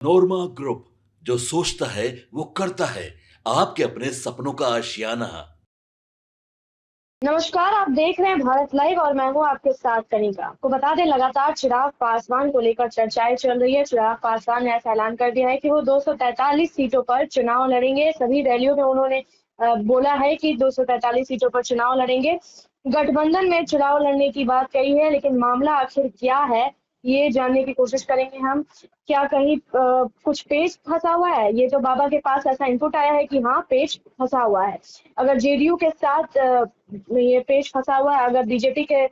नोरमा group, जो सोचता है वो करता है। आपके अपने सपनों का आशियाना। नमस्कार, आप देख रहे हैं भारत लाइव और मैं हूं आपके साथ कनिका। आपको बता दें, लगातार चिराग पासवान को लेकर चर्चाएं चल रही है। चिराग पासवान ने ऐसा ऐलान कर दिया है कि वो 243 सीटों पर चुनाव लड़ेंगे। सभी रैलियों में उन्होंने बोला है कि 243 सीटों पर चुनाव लड़ेंगे। गठबंधन में चुनाव लड़ने की बात कही है, लेकिन मामला आखिर क्या है ये जानने की कोशिश करेंगे हम। क्या कहीं कुछ पेच फंसा हुआ है? ये तो बाबा के पास ऐसा इनपुट आया है कि हाँ, पेच फंसा हुआ है। अगर जेडीयू के साथ ये पेच फंसा हुआ है, अगर बीजेपी के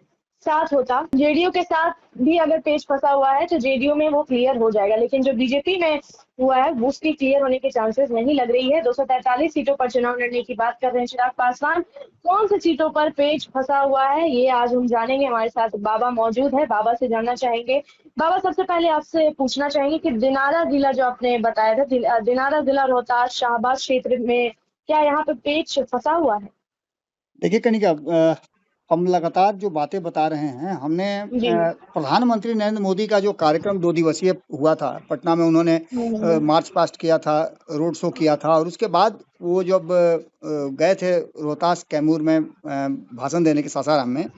साथ होता, जेडीयू के साथ भी अगर पेच फंसा हुआ है तो जेडीयू में वो क्लियर हो जाएगा, लेकिन जो बीजेपी में हुआ है वो उसकी क्लियर होने के चांसेस नहीं लग रही है। 243 सीटों पर चुनाव लड़ने की बात कर रहे हैं चिराग पासवान। कौन सी सीटों पर पेच फंसा हुआ है ये आज हम जानेंगे। हमारे साथ बाबा मौजूद है, बाबा से जानना चाहेंगे। बाबा, सबसे पहले आपसे पूछना चाहेंगे कि दिनारा जिला जो आपने बताया था, दिनारा जिला रोहतास शाहबाद क्षेत्र में, क्या यहाँ पे पेच फंसा हुआ है? देखिए कनिका, हम लगातार जो बातें बता रहे हैं, हमने जी। प्रधानमंत्री नरेंद्र मोदी का जो कार्यक्रम 2 दिवसीय हुआ था पटना में, उन्होंने मार्च पास्ट किया था, रोड शो किया था, और उसके बाद वो जब गए थे रोहतास कैमूर में भाषण देने के सासाराम में,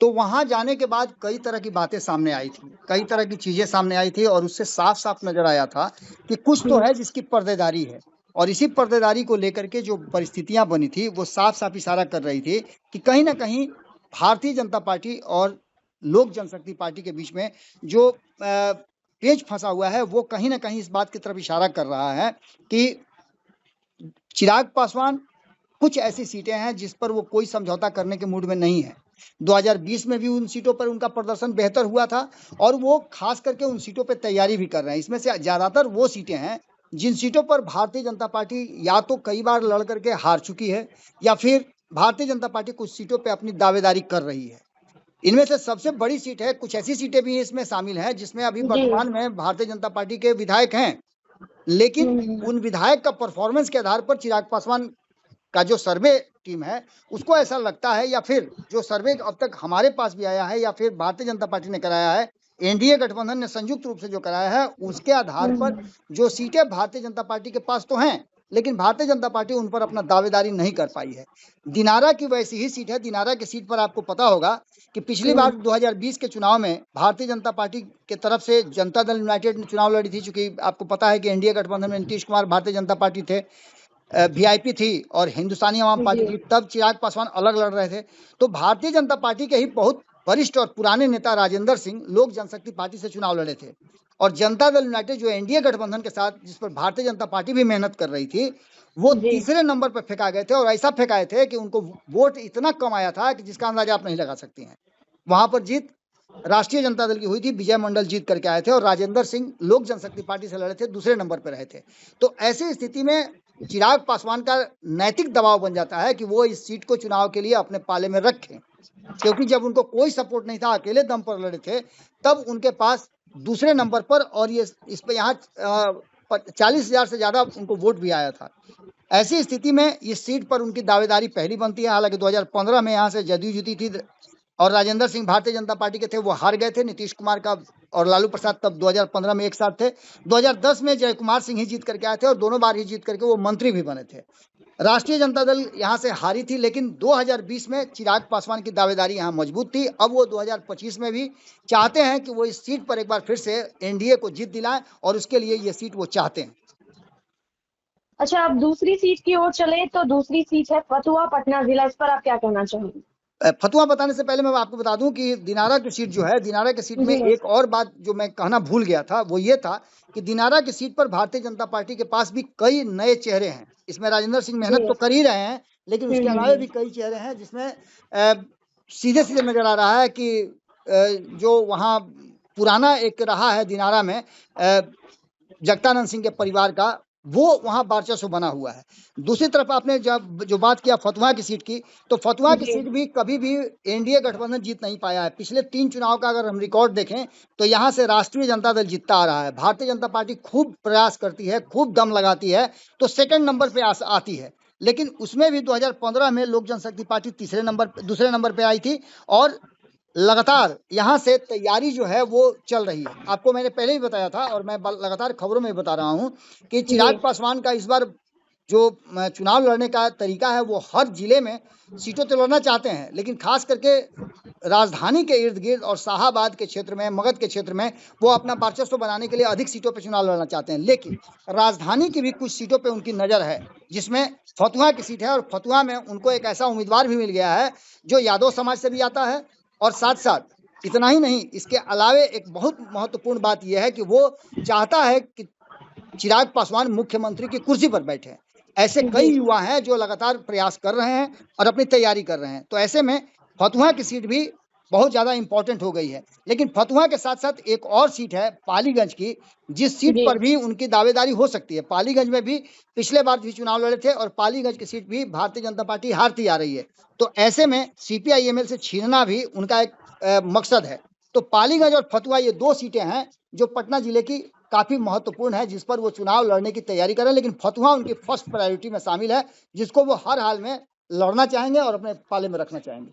तो वहां जाने के बाद कई तरह की बातें सामने आई थी, कई तरह की चीजें सामने आई थी, और उससे साफ साफ नजर आया था कि कुछ तो है जिसकी पर्देदारी है। और इसी पर्देदारी को लेकर के जो परिस्थितियां बनी थी वो साफ साफ इशारा कर रही थी कि कहीं ना कहीं भारतीय जनता पार्टी और लोक जनशक्ति पार्टी के बीच में जो पेच फंसा हुआ है वो कहीं ना कहीं इस बात की तरफ इशारा कर रहा है कि चिराग पासवान, कुछ ऐसी सीटें हैं जिस पर वो कोई समझौता करने के मूड में नहीं है। 2020 में भी उन सीटों पर उनका प्रदर्शन बेहतर हुआ था, और वो खास करके उन सीटों पर तैयारी भी कर रहे हैं। इसमें से ज्यादातर वो सीटें हैं जिन सीटों पर भारतीय जनता पार्टी या तो कई बार लड़ करके हार चुकी है, या फिर भारतीय जनता पार्टी कुछ सीटों पर अपनी दावेदारी कर रही है। इनमें से सबसे बड़ी सीट है, कुछ ऐसी सीटें भी इसमें शामिल हैं जिसमें अभी जी। वर्तमान में भारतीय जनता पार्टी के विधायक हैं, लेकिन उन विधायक का परफॉर्मेंस के आधार पर चिराग पासवान का जो सर्वे टीम है उसको ऐसा लगता है, या फिर जो सर्वे अब तक हमारे पास भी आया है, या फिर भारतीय जनता पार्टी ने कराया है, एनडीए गठबंधन ने संयुक्त रूप से जो कराया है, उसके आधार पर जो सीटें भारतीय जनता पार्टी के पास तो हैं, लेकिन भारतीय जनता पार्टी उन पर अपना दावेदारी नहीं कर पाई है। दिनारा की वैसी ही सीट है। दिनारा की सीट पर आपको पता होगा कि पिछली बार 2020 के चुनाव में भारतीय जनता पार्टी के तरफ से जनता दल यूनाइटेड ने चुनाव लड़ी थी। चूंकि आपको पता है कि एनडीए गठबंधन में नीतीश कुमार भारतीय जनता पार्टी थे, वीआईपी थी, और हिंदुस्तानी आवाम पार्टी थी, तब चिराग पासवान अलग लड़ रहे थे। तो भारतीय जनता पार्टी के ही बहुत वरिष्ठ और पुराने नेता राजेंद्र सिंह लोक जनशक्ति पार्टी से चुनाव लड़े थे, और जनता दल यूनाइटेड जो एनडीए गठबंधन के साथ, जिस पर भारतीय जनता पार्टी भी मेहनत कर रही थी, वो तीसरे नंबर पर फेंका गए थे, और ऐसा फेंकाए थे कि उनको वोट इतना कम आया था कि जिसका अंदाजा आप नहीं लगा सकती हैं। वहां पर जीत राष्ट्रीय जनता दल की हुई थी, विजय मंडल जीत करके आए थे, और राजेंद्र सिंह लोक जनशक्ति पार्टी से लड़े थे, दूसरे नंबर पर रहे थे। तो ऐसी स्थिति में चिराग पासवान का नैतिक दबाव बन जाता है कि वो इस सीट को चुनाव के लिए अपने पाले में रखें, क्योंकि जब उनको कोई सपोर्ट नहीं था, अकेले दम पर लड़े थे, तब उनके पास दूसरे नंबर पर, और ये इस पे यहाँ 40,000 से ज्यादा उनको वोट भी आया था। ऐसी स्थिति में इस सीट पर उनकी दावेदारी पहली बनती है। हालांकि 2015 में यहाँ से जदयू जीती थी, और राजेंद्र सिंह भारतीय जनता पार्टी के थे, वो हार गए थे। नीतीश कुमार का और लालू प्रसाद तब 2015 में एक साथ थे। 2010 में जय कुमार सिंह ही जीत करके आए थे, और दोनों बार ही जीत करके वो मंत्री भी बने थे। राष्ट्रीय जनता दल यहाँ से हारी थी, लेकिन 2020 में चिराग पासवान की दावेदारी यहाँ मजबूत थी। अब वो 2025 में भी चाहते हैं कि वो इस सीट पर एक बार फिर से एनडीए को जीत दिलाएं, और उसके लिए ये सीट वो चाहते हैं। अच्छा, अब दूसरी सीट की ओर चले तो दूसरी सीट है फतुहा पटना जिला। इस पर आप क्या कहना चाहेंगे? फतुहा बताने से पहले मैं आपको बता दूं कि दिनारा की सीट जो है, दिनारा की सीट में एक और बात जो मैं कहना भूल गया था, वो ये था कि दिनारा की सीट पर भारतीय जनता पार्टी के पास भी कई नए चेहरे हैं। इसमें राजेंद्र सिंह मेहनत तो कर ही रहे हैं, लेकिन उसके अलावा भी कई चेहरे हैं जिसमें सीधे सीधे नजर आ रहा है कि जो वहाँ पुराना एक रहा है दिनारा में जगतानंद सिंह के परिवार का, वो वहां वर्चस्व बना हुआ है। दूसरी तरफ आपने जब जो बात किया फतुहा की सीट की, तो फतुहा की सीट भी कभी भी एनडीए गठबंधन जीत नहीं पाया है। पिछले 3 चुनाव का अगर हम रिकॉर्ड देखें तो यहाँ से राष्ट्रीय जनता दल जीतता आ रहा है। भारतीय जनता पार्टी खूब प्रयास करती है, खूब दम लगाती है, तो सेकंड नंबर पे आती है। लेकिन उसमें भी 2015 में लोक जनशक्ति पार्टी दूसरे नंबर पे आई थी, और लगातार यहाँ से तैयारी जो है वो चल रही है। आपको मैंने पहले ही बताया था और मैं लगातार खबरों में बता रहा हूँ कि चिराग पासवान का इस बार जो चुनाव लड़ने का तरीका है वो हर जिले में सीटों तो लड़ना चाहते हैं, लेकिन खास करके राजधानी के इर्द गिर्द और शाहाबाद के क्षेत्र में, मगध के क्षेत्र में वो अपना वर्चस्व बनाने के लिए अधिक सीटों पर चुनाव लड़ना चाहते हैं। लेकिन राजधानी की भी कुछ सीटों पे उनकी नज़र है, जिसमें फतुहा की सीट है और फतुहा में उनको एक ऐसा उम्मीदवार भी मिल गया है जो यादव समाज से भी आता है। और साथ साथ इतना ही नहीं, इसके अलावे एक बहुत महत्वपूर्ण बात यह है कि वो चाहता है कि चिराग पासवान मुख्यमंत्री की कुर्सी पर बैठे। ऐसे कई युवा हैं जो लगातार प्रयास कर रहे हैं और अपनी तैयारी कर रहे हैं। तो ऐसे में फतुहा की सीट भी बहुत ज़्यादा इंपॉर्टेंट हो गई है। लेकिन फतुहा के साथ साथ एक और सीट है पालीगंज की, जिस सीट पर भी उनकी दावेदारी हो सकती है। पालीगंज में भी पिछले बार भी चुनाव लड़े थे और पालीगंज की सीट भी भारतीय जनता पार्टी हारती आ रही है। तो ऐसे में सीपीआई-एमएल से छीनना भी उनका एक मकसद है। तो पालीगंज और फतुहा ये दो सीटें हैं जो पटना जिले की काफी महत्वपूर्ण है, जिस पर वो चुनाव लड़ने की तैयारी करें। लेकिन फतुहा उनकी फर्स्ट प्रायोरिटी में शामिल है, जिसको वो हर हाल में लड़ना चाहेंगे और अपने पाले में रखना चाहेंगे।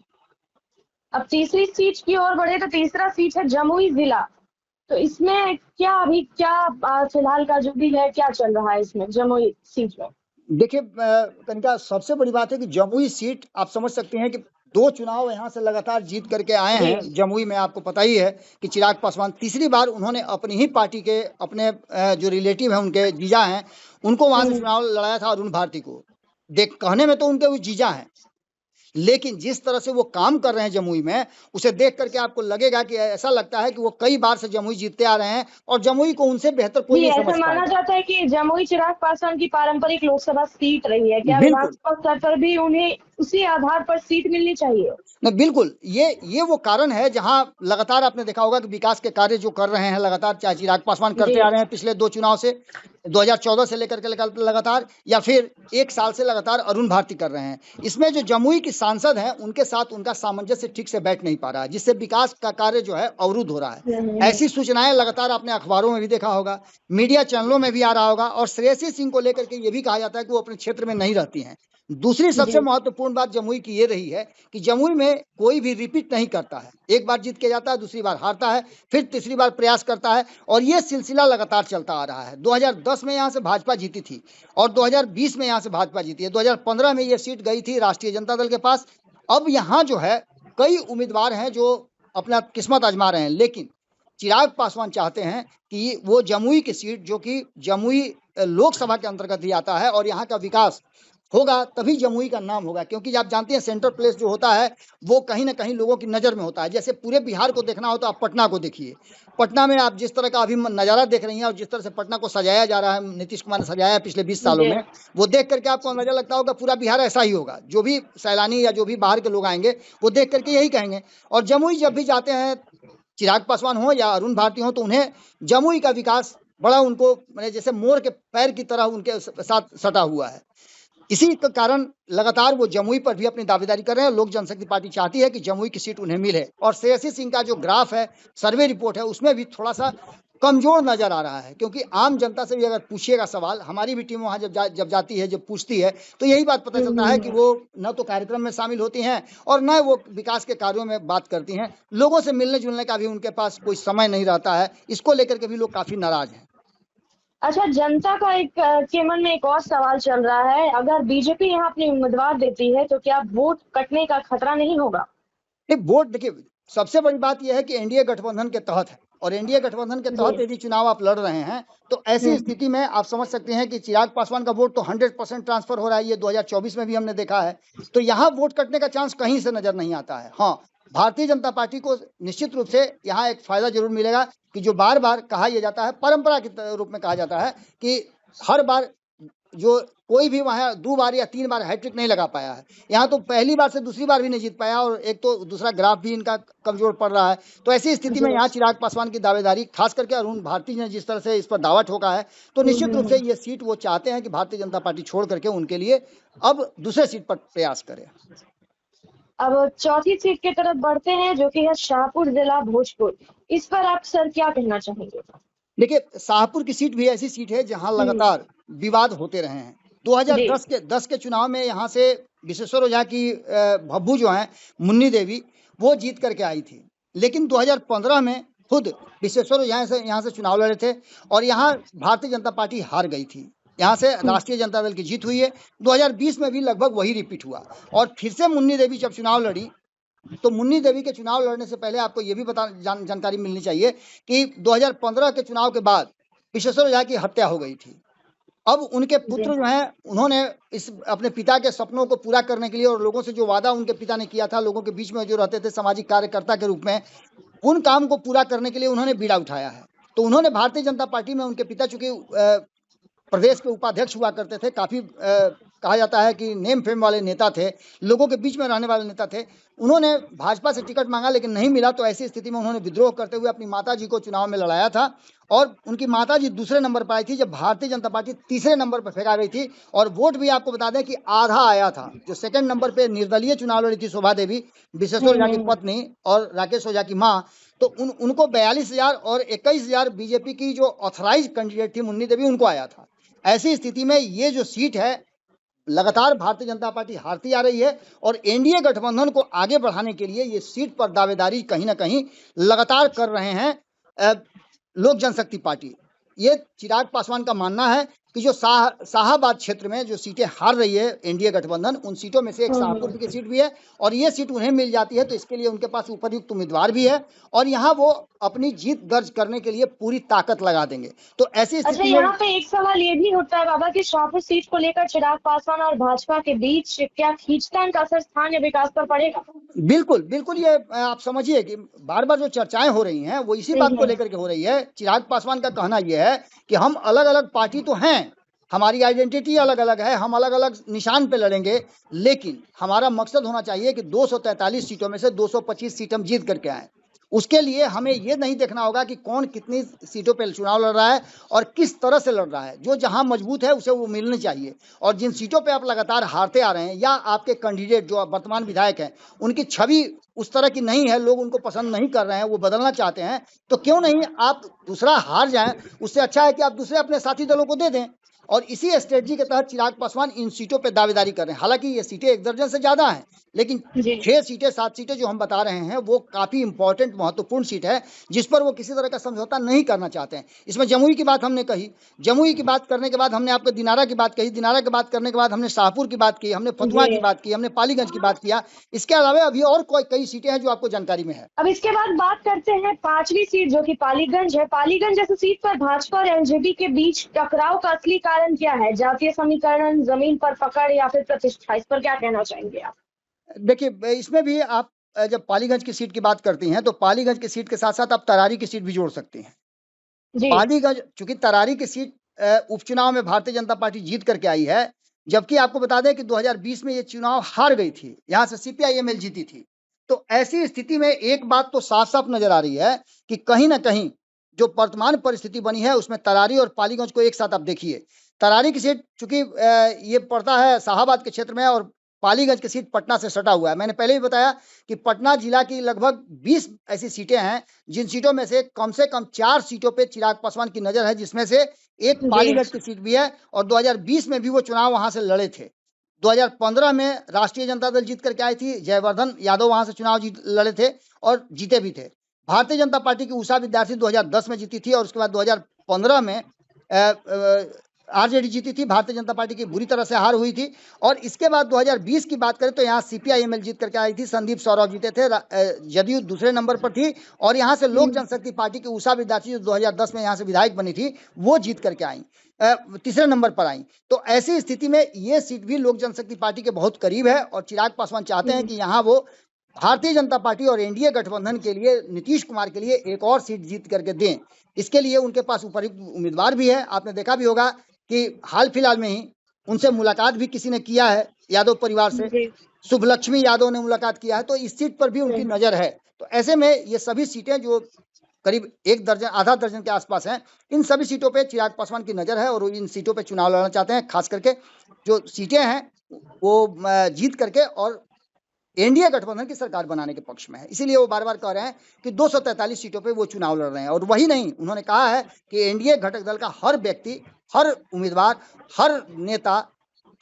अब तीसरी सीट की ओर बढ़े तो तीसरा सीट है जमुई जिला। तो इसमें क्या अभी क्या फिलहाल का जो भी है क्या चल रहा है इसमें जमुई सीट में? देखिए कनिका, सबसे बड़ी बात है कि जमुई सीट आप समझ सकते हैं कि दो चुनाव यहाँ से लगातार जीत करके आए हैं जमुई में। आपको पता ही है कि चिराग पासवान तीसरी बार उन्होंने अपनी ही पार्टी के अपने जो रिलेटिव हैं, उनके जीजा हैं, उनको वहां से चुनाव लड़ाया था, अरुण भारती को। देख कहने में तो उनके वो जीजा हैं, लेकिन जिस तरह से वो काम कर रहे हैं जमुई में, उसे देख करके आपको लगेगा कि ऐसा लगता है कि वो कई बार से जमुई जीतते आ रहे हैं और जमुई को उनसे बेहतर कोई नहीं समझता है। माना जाता है कि जमुई चिराग पासवान की पारंपरिक लोकसभा सीट रही है, क्या विधानसभा स्तर पर भी उन्हें उसी आधार पर सीट मिलनी चाहिए? नहीं, बिल्कुल, ये वो कारण है जहां लगातार आपने देखा होगा कि विकास के कार्य जो कर रहे हैं लगातार, चाहे चिराग पासवान करते आ रहे हैं पिछले दो चुनाव से, 2014 से लेकर के लगातार, या फिर एक साल से लगातार अरुण भारती कर रहे हैं। इसमें जो जमुई की सांसद हैं उनके साथ उनका सामंजस्य ठीक से बैठ नहीं पा रहा है, जिससे विकास का कार्य जो है अवरुद्ध हो रहा है। ऐसी सूचनाएं लगातार आपने अखबारों में भी देखा होगा, मीडिया चैनलों में भी आ रहा होगा। और श्रेयसी सिंह को लेकर के ये भी कहा जाता है कि वो अपने क्षेत्र में नहीं रहती हैं। दूसरी सबसे महत्वपूर्ण बात जमुई की ये रही है कि जमुई में कोई भी रिपीट नहीं करता है। एक बार जीत के जाता है, दूसरी बार हारता है, फिर तीसरी बार प्रयास करता है, और ये सिलसिला लगातार चलता आ रहा है। 2010 में यहाँ से भाजपा जीती थी और 2020 में यहाँ से भाजपा जीती है। 2015 में ये सीट गई थी राष्ट्रीय जनता दल के पास। अब यहाँ जो है कई उम्मीदवार हैं जो अपना किस्मत आजमा रहे हैं, लेकिन चिराग पासवान चाहते हैं कि वो जमुई की सीट, जो कि जमुई लोकसभा के अंतर्गत ही आता है और यहाँ का विकास होगा तभी जमुई का नाम होगा। क्योंकि आप जानते हैं सेंट्रल प्लेस जो होता है वो कहीं ना कहीं लोगों की नज़र में होता है। जैसे पूरे बिहार को देखना हो तो आप पटना को देखिए। पटना में आप जिस तरह का अभी नज़ारा देख रही हैं और जिस तरह से पटना को सजाया जा रहा है, नीतीश कुमार ने सजाया है पिछले 20 सालों में, वो देख करके आपको अंदाजा लगता होगा पूरा बिहार ऐसा ही होगा। जो भी सैलानी या जो भी बाहर के लोग आएंगे वो देख करके यही कहेंगे। और जमुई जब भी जाते हैं, चिराग पासवान हो या अरुण भारती हो, तो उन्हें जमुई का विकास बड़ा उनको मैंने जैसे मोर के पैर की तरह उनके साथ सटा हुआ है। इसी के कारण लगातार वो जमुई पर भी अपनी दावेदारी कर रहे हैं। लोक जनशक्ति पार्टी चाहती है कि जमुई की सीट उन्हें मिले। और श्रेयसी सिंह का जो ग्राफ है, सर्वे रिपोर्ट है, उसमें भी थोड़ा सा कमजोर नजर आ रहा है। क्योंकि आम जनता से भी अगर पूछिएगा सवाल, हमारी भी टीम वहाँ जब जाती है, जब पूछती है, तो यही बात पता चलता है कि वो न तो कार्यक्रम में शामिल होती हैं और न वो विकास के कार्यों में बात करती हैं। लोगों से मिलने जुलने का भी उनके पास कोई समय नहीं रहता है। इसको लेकर के भी लोग काफी नाराज हैं। अच्छा, जनता का के मन में एक और सवाल चल रहा है, अगर बीजेपी यहाँ अपनी उम्मीदवार देती है तो क्या वोट कटने का खतरा नहीं होगा? वोट देखिए, सबसे बड़ी बात यह है कि एनडीए गठबंधन के तहत है और एनडीए गठबंधन के तहत यदि चुनाव आप लड़ रहे हैं तो ऐसी स्थिति में आप समझ सकते हैं कि चिराग पासवान का वोट तो 100% ट्रांसफर हो रहा है। ये 2024 में भी हमने देखा है। तो यहाँ वोट कटने का चांस कहीं से नजर नहीं आता है। हाँ, भारतीय जनता पार्टी को निश्चित रूप से यहाँ एक फायदा जरूर मिलेगा कि जो बार बार कहा यह जाता है, परंपरा के रूप में कहा जाता है कि हर बार जो कोई भी वहाँ 2 बार या 3 बार हैट्रिक नहीं लगा पाया है, यहाँ तो पहली बार से दूसरी बार भी नहीं जीत पाया। और एक तो दूसरा ग्राफ भी इनका कमजोर पड़ रहा है। तो ऐसी स्थिति में यहाँ चिराग पासवान की दावेदारी, खास करके अरुण भारती ने जिस तरह से इस पर दावा ठोका है, तो निश्चित रूप से ये सीट वो चाहते हैं कि भारतीय जनता पार्टी छोड़ करके उनके लिए अब दूसरे सीट पर प्रयास करे। अब चौथी सीट की तरफ बढ़ते हैं, जो कि है शाहपुर जिला भोजपुर। इस पर आप सर क्या कहना चाहेंगे? देखिए, शाहपुर की सीट भी ऐसी सीट है जहां लगातार विवाद होते रहे हैं। 2010 के चुनाव में यहाँ से विश्वेश्वर ओझा की भब्बू जो हैं, मुन्नी देवी, वो जीत करके आई थी। लेकिन 2015 में खुद विश्वेश्वर यहाँ से चुनाव लड़े थे और यहाँ भारतीय जनता पार्टी हार गई थी। यहाँ से राष्ट्रीय जनता दल की जीत हुई है। 2020 में भी लगभग वही रिपीट हुआ और फिर से मुन्नी देवी जब चुनाव लड़ी तो मुन्नी देवी के चुनाव लड़ने से पहले आपको ये भी जानकारी मिलनी चाहिए कि 2015 के चुनाव के बाद विश्वेश्वर ओझा की हत्या हो गई थी। अब उनके पुत्र जो हैं उन्होंने इस अपने पिता के सपनों को पूरा करने के लिए और लोगों से जो वादा उनके पिता ने किया था, लोगों के बीच में जो रहते थे सामाजिक कार्यकर्ता के रूप में, उन काम को पूरा करने के लिए उन्होंने बीड़ा उठाया है। तो उन्होंने भारतीय जनता पार्टी में, उनके पिता चूंकि प्रदेश के उपाध्यक्ष हुआ करते थे, काफ़ी कहा जाता है कि नेम फेम वाले नेता थे, लोगों के बीच में रहने वाले नेता थे। उन्होंने भाजपा से टिकट मांगा लेकिन नहीं मिला, तो ऐसी स्थिति में उन्होंने विद्रोह करते हुए अपनी माताजी को चुनाव में लड़ाया था और उनकी माताजी दूसरे नंबर पर आई थी जब भारतीय जनता पार्टी तीसरे नंबर पर फेंका गई थी। और वोट भी आपको बता दें कि आधा आया था। जो सेकंड नंबर पे निर्दलीय चुनाव लड़ी थी शोभा देवी, विश्वेश्वर ओझा की पत्नी और राकेश ओझा की माँ, तो उनको 42,000 और 21,000 बीजेपी की जो ऑथराइज कैंडिडेट थी मुन्नी देवी, उनको आया था। ऐसी स्थिति में ये जो सीट है लगातार भारतीय जनता पार्टी हारती आ रही है और एनडीए गठबंधन को आगे बढ़ाने के लिए ये सीट पर दावेदारी कहीं ना कहीं लगातार कर रहे हैं लोक जनशक्ति पार्टी। ये चिराग पासवान का मानना है कि जो शाहाबाद क्षेत्र में जो सीटें हार रही है एनडीए गठबंधन, उन सीटों में से एक शाहपुर की सीट भी है और ये सीट उन्हें मिल जाती है तो इसके लिए उनके पास उपयुक्त उम्मीदवार भी है और यहाँ वो अपनी जीत दर्ज करने के लिए पूरी ताकत लगा देंगे। तो ऐसी अच्छा, स्थिति यहाँ पे एक सवाल ये भी उठता है बाबा कि शाहपुर सीट को लेकर चिराग पासवान और भाजपा के बीच क्या खींचतान का असर स्थानीय विकास पर पड़ेगा? बिल्कुल बिल्कुल, ये आप समझिए कि बार बार जो चर्चाएं हो रही हैं वो इसी बात को लेकर के हो रही है। चिराग पासवान का कहना यह है कि हम अलग अलग पार्टी तो हैं, हमारी आइडेंटिटी अलग अलग है, हम अलग अलग निशान पे लड़ेंगे, लेकिन हमारा मकसद होना चाहिए कि 243 सीटों में से 225 सीट हम जीत करके आए। उसके लिए हमें ये नहीं देखना होगा कि कौन कितनी सीटों पे चुनाव लड़ रहा है और किस तरह से लड़ रहा है। जो जहां मजबूत है उसे वो मिलनी चाहिए। और जिन सीटों पे आप लगातार हारते आ रहे हैं या आपके कैंडिडेट जो वर्तमान विधायक हैं उनकी छवि उस तरह की नहीं है, लोग उनको पसंद नहीं कर रहे हैं, वो बदलना चाहते हैं, तो क्यों नहीं आप दूसरा हार जाएं। उससे अच्छा है कि आप दूसरे अपने साथी दलों को दे दें। और इसी स्ट्रेटजी के तहत चिराग पासवान इन सीटों पर दावेदारी कर रहे हैं। हालांकि ये सीटें 1 दर्जन से ज्यादा हैं, लेकिन 6 सीटें 7 सीटें जो हम बता रहे हैं वो काफी इंपॉर्टेंट महत्वपूर्ण सीट है जिस पर वो किसी तरह का समझौता नहीं करना चाहते हैं। इसमें जमुई की बात हमने कही, जमुई की बात करने के बाद हमने आपको दिनारा की बात कही, दिनारा की बात करने के बाद हमने शाहपुर की बात की, हमने फतुहा की बात की, हमने पालीगंज की बात किया। इसके अलावा अभी और कई सीटें हैं जो आपको जानकारी में है। अब इसके बाद बात करते हैं 5वीं सीट जो कि पालीगंज है। पालीगंज जैसी सीट पर भाजपा और एलजेपी के बीच टकराव का असली कारण क्या है? जातीय समीकरण, जमीन पर पकड़ या फिर प्रतिष्ठा? इस पर क्या कहना चाहेंगे आप? देखिए, इसमें भी आप जब पालीगंज की सीट की बात करती हैं तो पालीगंज की सीट के साथ साथ आप तरारी की सीट भी जोड़ सकती हैं। पालीगंज, चूंकि तरारी की सीट उपचुनाव में भारतीय जनता पार्टी जीत करके आई है, जबकि आपको बता दें कि 2020 में ये चुनाव हार गई थी, यहाँ से सीपीआईएमएल जीती थी। तो ऐसी स्थिति में एक बात तो साफ साफ नजर आ रही है कि कहीं ना कहीं जो वर्तमान परिस्थिति बनी है उसमें तरारी और पालीगंज को एक साथ आप देखिए। तरारी की सीट चूंकि ये पड़ता है शाहाबाद के क्षेत्र में और पालीगंज की सीट पटना से सटा हुआ है। मैंने पहले भी बताया कि पटना जिला की लगभग 20 ऐसी सीटें हैं जिन सीटों में से कम 4 सीटों पे चिराग पासवान की नजर है, जिसमें से एक पालीगंज की सीट भी है। और 2020 में भी वो चुनाव वहां से लड़े थे। 2015 में राष्ट्रीय जनता दल जीत करके आई थी, जयवर्धन यादव वहां से चुनाव लड़े थे और जीते भी थे। भारतीय जनता पार्टी की उषा विद्यार्थी 2010 में जीती थी और उसके बाद 2015 में आरजेडी जीती थी। भारतीय जनता पार्टी की बुरी तरह से हार हुई थी। और इसके बाद 2020 की बात करें तो यहाँ सीपीआईएमएल जीत करके आई थी, संदीप सौरभ जीते थे, जदयू दूसरे नंबर पर थी और यहाँ से लोक जनशक्ति पार्टी की उषा विद्यार्थी जो 2010 में यहाँ से विधायक बनी थी वो जीत करके आई, तीसरे नंबर पर आई। तो ऐसी स्थिति में ये सीट भी लोक जनशक्ति पार्टी के बहुत करीब है और चिराग पासवान चाहते हैं कि यहाँ वो भारतीय जनता पार्टी और एनडीए गठबंधन के लिए, नीतीश कुमार के लिए एक और सीट जीत करके दें। इसके लिए उनके पास उपयुक्त उम्मीदवार भी है। आपने देखा भी होगा कि हाल फिलहाल में ही उनसे मुलाकात भी किसी ने किया है, यादव परिवार से शुभलक्ष्मी यादव ने मुलाकात किया है, तो इस सीट पर भी उनकी नजर है। तो ऐसे में ये सभी सीटें जो करीब 1 दर्जन, आधा दर्जन के आसपास हैं, इन सभी सीटों पे चिराग पासवान की नजर है और इन सीटों पे चुनाव लड़ना चाहते हैं। खास करके जो सीटें हैं वो जीत करके और एनडीए गठबंधन की सरकार बनाने के पक्ष में है। इसीलिए वो बार बार कह रहे हैं कि 243 सीटों पे वो चुनाव लड़ रहे हैं। और वही नहीं, उन्होंने कहा है कि एनडीए घटक दल का हर व्यक्ति, हर उम्मीदवार, हर नेता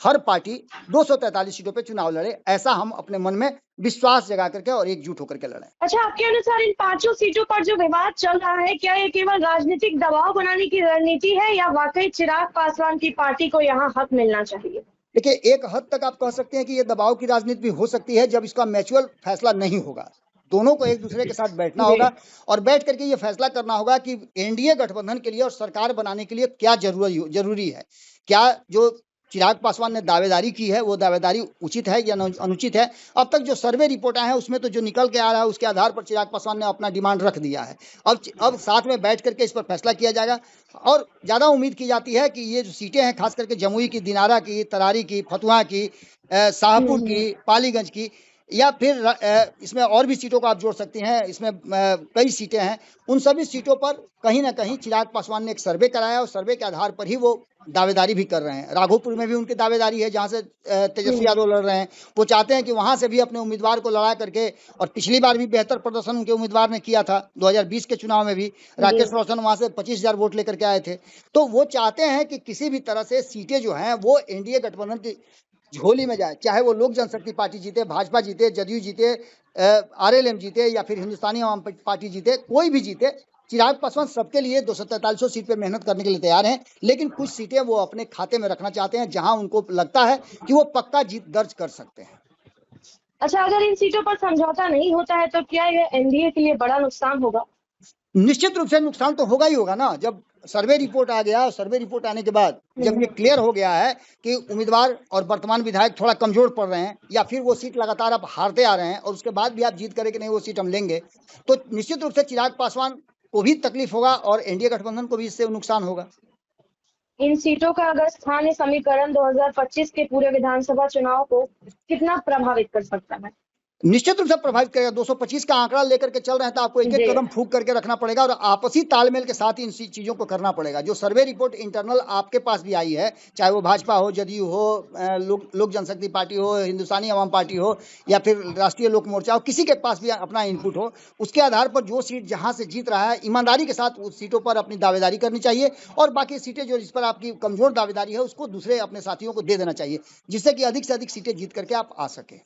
हर पार्टी 243 सीटों पे चुनाव लड़े, ऐसा हम अपने मन में विश्वास जगा करके और एकजुट होकर के लड़ें। अच्छा, आपके अनुसार इन 5 सीटों पर जो विवाद चल रहा है, क्या ये केवल राजनीतिक दबाव बनाने की रणनीति है या वाकई चिराग पासवान की पार्टी को यहाँ हक मिलना चाहिए? देखिए, एक हद तक आप कह सकते हैं कि ये दबाव की राजनीति भी हो सकती है, जब इसका म्यूचुअल फैसला नहीं होगा। दोनों को एक दूसरे के साथ बैठना होगा और बैठ करके ये फैसला करना होगा कि एनडीए गठबंधन के लिए और सरकार बनाने के लिए क्या जरूरी है। क्या जो चिराग पासवान ने दावेदारी की है वो दावेदारी उचित है या अनुचित है। अब तक जो सर्वे रिपोर्ट आए हैं उसमें तो जो निकल के आ रहा है उसके आधार पर चिराग पासवान ने अपना डिमांड रख दिया है। अब साथ में बैठ करके इस पर फैसला किया जाएगा और ज़्यादा उम्मीद की जाती है कि ये जो सीटें हैं, खास करके जमुई की, दिनारा की, तरारी की, फतुहा की, शाहपुर की, पालीगंज की, या फिर इसमें और भी सीटों को आप जोड़ सकती हैं, इसमें कई सीटें हैं, उन सभी सीटों पर कहीं ना कहीं चिराग पासवान ने एक सर्वे कराया और सर्वे के आधार पर ही वो दावेदारी भी कर रहे हैं। राघोपुर में भी उनकी दावेदारी है जहां से तेजस्वी यादव लड़ रहे हैं। वो चाहते हैं कि वहां से भी अपने उम्मीदवार को लड़ा करके, और पिछली बार भी बेहतर प्रदर्शन उनके उम्मीदवार ने किया था, 2020 के चुनाव में भी राकेश रोशन वहां से 25,000 वोट लेकर के आए थे। तो वो चाहते हैं कि किसी भी तरह से सीटें जो हैं वो एनडीए गठबंधन की झोली में जाए, चाहे वो लोक जनशक्ति पार्टी जीते, भाजपा जीते, जदयू जीते, आरएलएम जीते या फिर हिंदुस्तानी आवाम पार्टी जीते, कोई भी जीते। चिराग पासवान सबके लिए 243 सीट पे मेहनत करने के लिए तैयार हैं, लेकिन कुछ सीटें वो अपने खाते में रखना चाहते हैं जहां उनको लगता है कि वो पक्का जीत दर्ज कर सकते हैं। अच्छा, अगर इन सीटों पर समझौता नहीं होता है तो क्या यह एनडीए के लिए बड़ा नुकसान होगा? निश्चित रूप से नुकसान तो होगा ही होगा ना। जब सर्वे रिपोर्ट आ गया, सर्वे रिपोर्ट आने के बाद जब ये क्लियर हो गया है कि उम्मीदवार और वर्तमान विधायक थोड़ा कमजोर पड़ रहे हैं या फिर वो सीट लगातार अब हारते आ रहे हैं और उसके बाद भी आप जीत करें कि नहीं वो सीट हम लेंगे, तो निश्चित रूप से चिराग पासवान को भी तकलीफ होगा और एनडीए गठबंधन को भी इससे नुकसान होगा। इन सीटों का अगर स्थानीय समीकरण 2025 के पूरे विधानसभा चुनाव को कितना प्रभावित कर सकता है? निश्चित रूप से प्रभावित करेगा। 225 का आंकड़ा लेकर के चल रहे हैं तो आपको एक एक कदम फूक करके रखना पड़ेगा और आपसी तालमेल के साथ इन चीजों को करना पड़ेगा। जो सर्वे रिपोर्ट इंटरनल आपके पास भी आई है, चाहे वो भाजपा हो, जदयू हो, लोक जनशक्ति पार्टी हो, हिंदुस्तानी आवाम पार्टी हो या फिर राष्ट्रीय लोक मोर्चा हो, किसी के पास भी अपना इनपुट हो, उसके आधार पर जो सीट जहां से जीत रहा है ईमानदारी के साथ उस सीटों पर अपनी दावेदारी करनी चाहिए और बाकी सीटें जो जिस पर आपकी कमजोर दावेदारी है उसको दूसरे अपने साथियों को दे देना चाहिए, जिससे कि अधिक से अधिक सीटें जीत करके आप आ सके।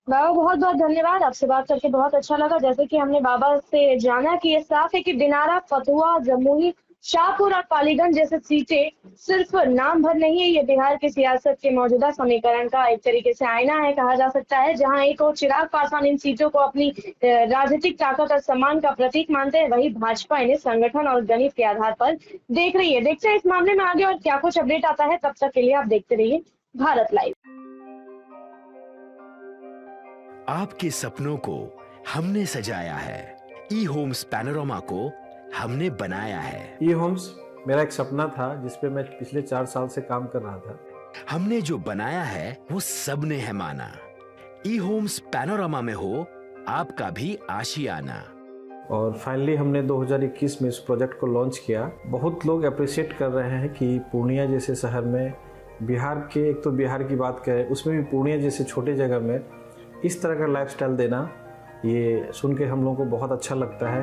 बाबा, बहुत बहुत धन्यवाद। आपसे बात करके बहुत अच्छा लगा। जैसे कि हमने बाबा से जाना कि ये साफ है कि दिनारा, फतुहा, जमुई, शाहपुर और पालीगंज जैसे सीटें सिर्फ नाम भर नहीं है, ये बिहार की सियासत के मौजूदा समीकरण का एक तरीके से आईना है कहा जा सकता है। जहां एक और चिराग पासवान इन सीटों को अपनी राजनीतिक ताकत और सम्मान का प्रतीक मानते हैं, वही भाजपा इन्हें संगठन और गणित के आधार पर देख रही है। देखते हैं इस मामले में आगे और क्या कुछ अपडेट आता है। तब तक के लिए आप देखते रहिए भारत लाइव। आपके सपनों को हमने सजाया है, ई होम्स पैनोरमा को हमने बनाया है। ई होम्स मेरा एक सपना था जिस पे मैं पिछले 4 साल से काम कर रहा था। हमने जो बनाया है वो सबने है माना। ई होम्स पैनोरमा में हो आपका भी आशियाना। और फाइनली हमने 2021 में इस प्रोजेक्ट को लॉन्च किया। बहुत लोग अप्रिशिएट कर रहे हैं कि पूर्णिया जैसे शहर में, बिहार के, एक तो बिहार की बात करें उसमें भी पूर्णिया जैसे छोटे जगह में इस तरह का लाइफस्टाइल देना, ये सुन के हम लोगों को बहुत अच्छा लगता है।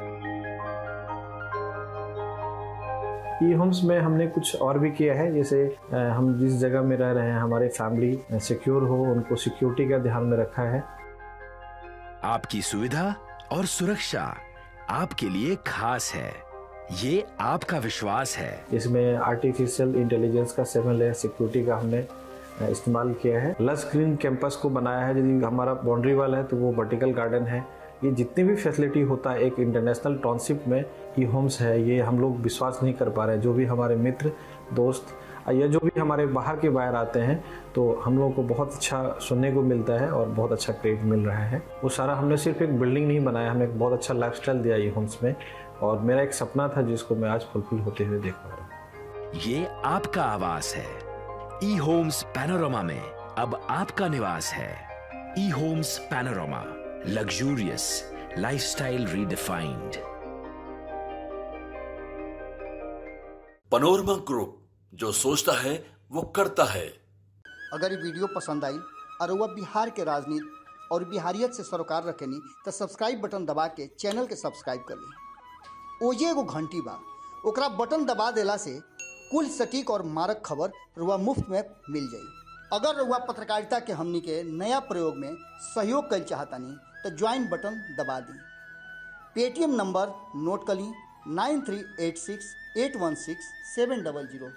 ई होम्स में हमने कुछ और भी किया है, जैसे हम जिस जगह में रह रहे हैं हमारे फैमिली सिक्योर हो, उनको सिक्योरिटी का ध्यान में रखा है। आपकी सुविधा और सुरक्षा आपके लिए खास है, ये आपका विश्वास है। इसमें आर्टिफिशियल इंटेलिजेंस का 7 लेयर सिक्योरिटी का हमने इस्तेमाल किया है। लस ग्रीन कैंपस को बनाया है। यदि हमारा बाउंड्री वाल है तो वो वर्टिकल गार्डन है। ये जितनी भी फैसिलिटी होता है एक इंटरनेशनल टाउनशिप में ई होम्स है, ये हम लोग विश्वास नहीं कर पा रहे हैं। जो भी हमारे मित्र, दोस्त या जो भी हमारे बाहर के बाहर आते हैं तो हम लोगों को बहुत अच्छा सुनने को मिलता है और बहुत अच्छा क्रेडिट मिल रहा है। वो सारा हमने सिर्फ एक बिल्डिंग नहीं बनाया, हमें एक बहुत अच्छा लाइफस्टाइल दिया ई होम्स में, और मेरा एक सपना था जिसको मैं आज फुलफिल होते हुए देख पा रहा हूँ। ये आपका आवास है। ई होम्स पैनोरमा में अब आपका निवास है। E Homes Panorama, luxurious lifestyle redefined. Panorama group, जो सोचता है वो करता है। अगर ये वीडियो पसंद आई और वह बिहार के राजनीति और बिहारियत से सरोकार रखेनी तो सब्सक्राइब बटन दबा के चैनल के सब्सक्राइब कर ली। ओजे एगो घंटी बा, ओकरा बटन दबा देला से कुल सटीक और मारक खबर रुआ मुफ्त में मिल जाई। अगर रुआ पत्रकारिता के हमनी के नया प्रयोग में सहयोग कर चाहतानी तो ज्वाइन बटन दबा दी। पेटीएम नंबर नोट कर ली 9386816700।